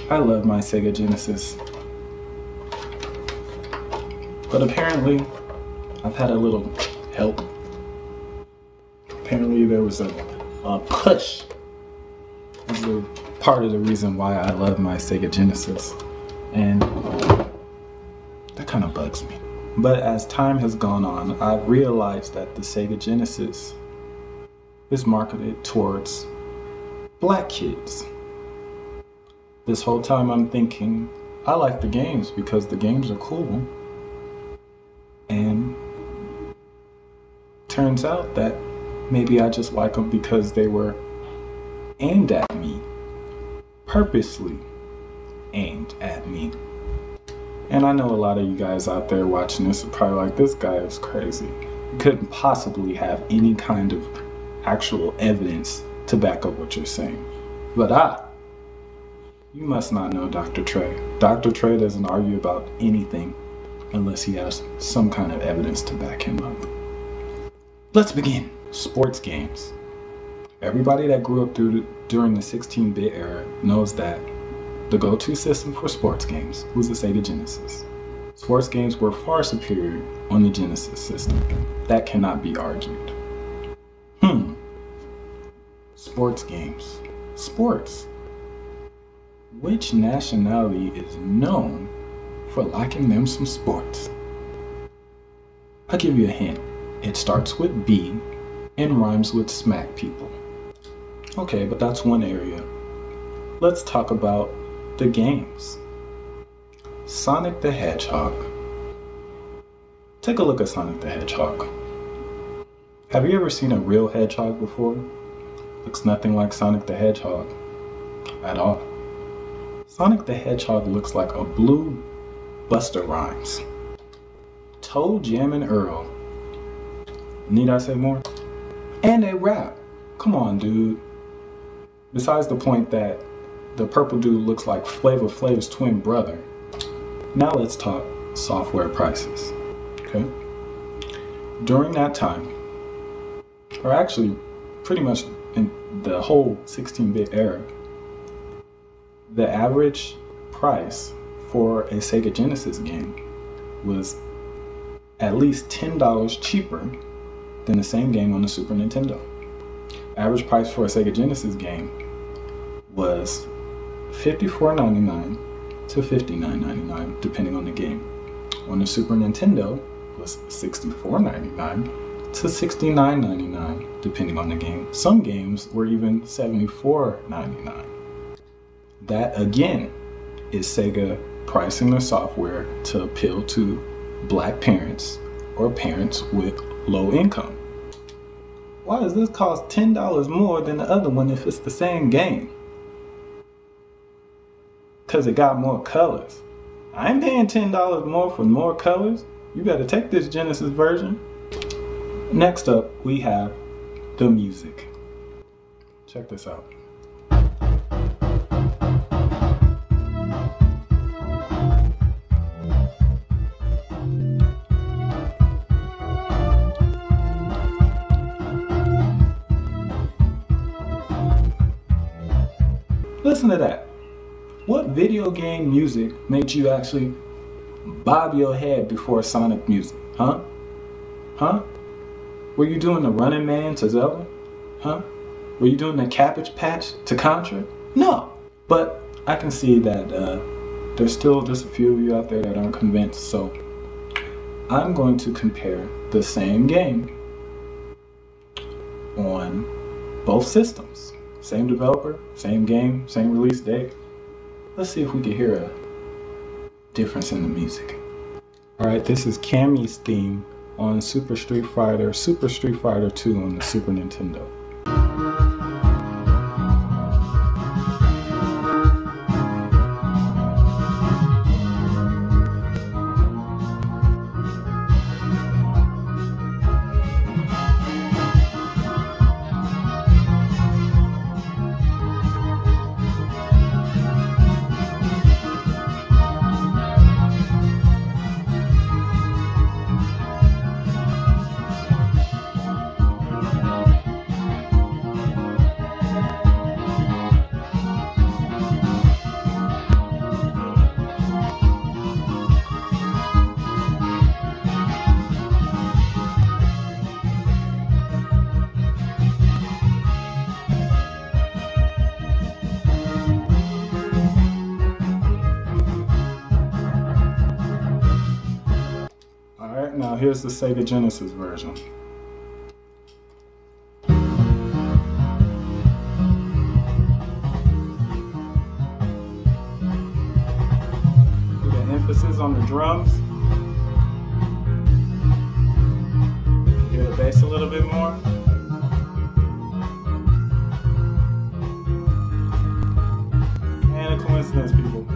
I love my Sega Genesis. But apparently, I've had a little help. Apparently there was a push. This is a part of the reason why I love my Sega Genesis. And that kind of bugs me. But as time has gone on, I've realized that the Sega Genesis is marketed towards black kids. This whole time I'm thinking, I like the games because the games are cool. And turns out that maybe I just like them because they were aimed at me, purposely aimed at me. And I know a lot of you guys out there watching this are probably like, this guy is crazy. You couldn't possibly have any kind of actual evidence to back up what you're saying. But you must not know Dr. Trey. Dr. Trey doesn't argue about anything unless he has some kind of evidence to back him up. Let's begin. Sports games. Everybody that grew up during the 16-bit era knows that the go-to system for sports games was the Sega Genesis. Sports games were far superior on the Genesis system. That cannot be argued. Sports games. Sports. Which nationality is known for liking them some sports? I'll give you a hint. It starts with B and rhymes with smack people. Okay, but that's one area. Let's talk about the games. Sonic the Hedgehog. Take a look at Sonic the Hedgehog. Have you ever seen a real hedgehog before? Looks nothing like Sonic the Hedgehog at all. Sonic the Hedgehog looks like a blue Busta Rhymes. Toe Jammin' Earl. Need I say more? And they rap. Come on, dude. Besides the point that the purple dude looks like Flavor Flav's twin brother. Now let's talk software prices. Okay? During that time, or actually pretty much in the whole 16-bit era, the average price for a Sega Genesis game was at least $10 cheaper than the same game on the Super Nintendo. Average price for a Sega Genesis game was $54.99 to $59.99 depending on the game. On the Super Nintendo was $64.99 to $69.99 depending on the game. Some games were even $74.99. That again is Sega pricing their software to appeal to black parents or parents with low income. Why does this cost $10 more than the other one if it's the same game? Because it got more colors. I ain't paying $10 more for more colors. You better take this Genesis version. Next up, we have the music. Check this out. Listen to that. What video game music made you actually bob your head before Sonic music? Huh? Were you doing the Running Man to Zelda? Huh? Were you doing the Cabbage Patch to Contra? No. But I can see that there's still just a few of you out there that aren't convinced. So I'm going to compare the same game on both systems. Same developer, same game, same release date. Let's see if we can hear a difference in the music. Alright, this is Cammy's theme on Super Street Fighter 2 on the Super Nintendo. Now here's the Sega Genesis version. The emphasis on the drums. Hear the bass a little bit more. And a coincidence, people.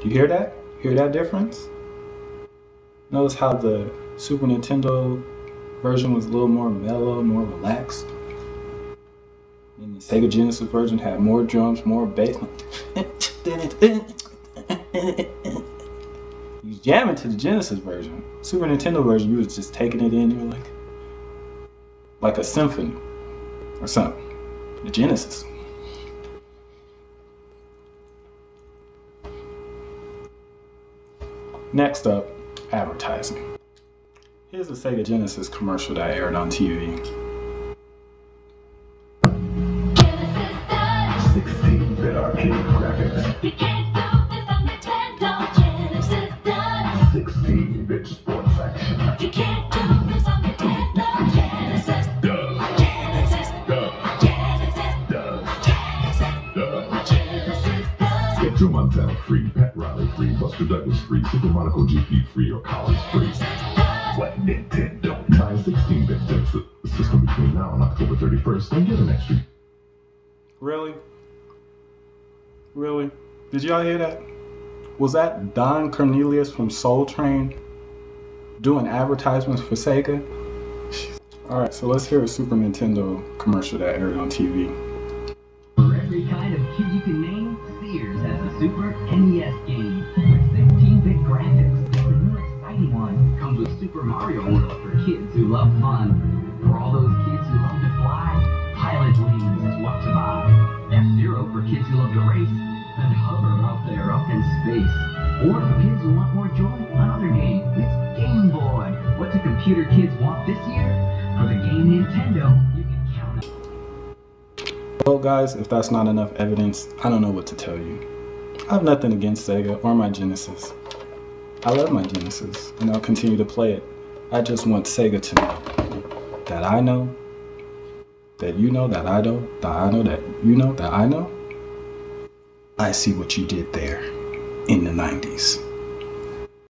You hear that? Hear that difference? Notice how the Super Nintendo version was a little more mellow, more relaxed. And the Sega Genesis version had more drums, more bass. You jam into the Genesis version. Super Nintendo version, you was just taking it in. You were like a symphony or something. The Genesis. Next up, advertising. Here's a Sega Genesis commercial that aired on TV. 16-bit arcade graphics. You can't do this on Nintendo. Genesis does. 16-bit sports action. You can't do this on Nintendo. Genesis Does. Genesis Does. Genesis Does. Genesis Does. Genesis does. Get your Montana free, Pet Riley free, Buster Douglas free, Super Monaco GP free, or college free. What Nintendo? Buy a 16-bit system between now and October 31st and get an extra. Really? Really? Did y'all hear that? Was that Don Cornelius from Soul Train doing advertisements for Sega? Alright, so let's hear a Super Nintendo commercial that aired on TV. For every kind of kid you can name, Sears has a Super NES game with 16-bit graphics. The new exciting one comes with Super Mario World for kids who love fun. For all those kids who love to fly, Pilot Wings is what to buy. F-Zero for kids who love to race and hover out there up in space. Or for kids who want more joy, another game. It's Game Boy. What do computer kids want this year? For the game Nintendo, you can count on. Well guys, if that's not enough evidence, I don't know what to tell you. I have nothing against Sega or my Genesis. I love my Genesis, and I'll continue to play it. I just want Sega to know that I know, that you know, that I know, that I know, that you know, that I know. I see what you did there in the 90s.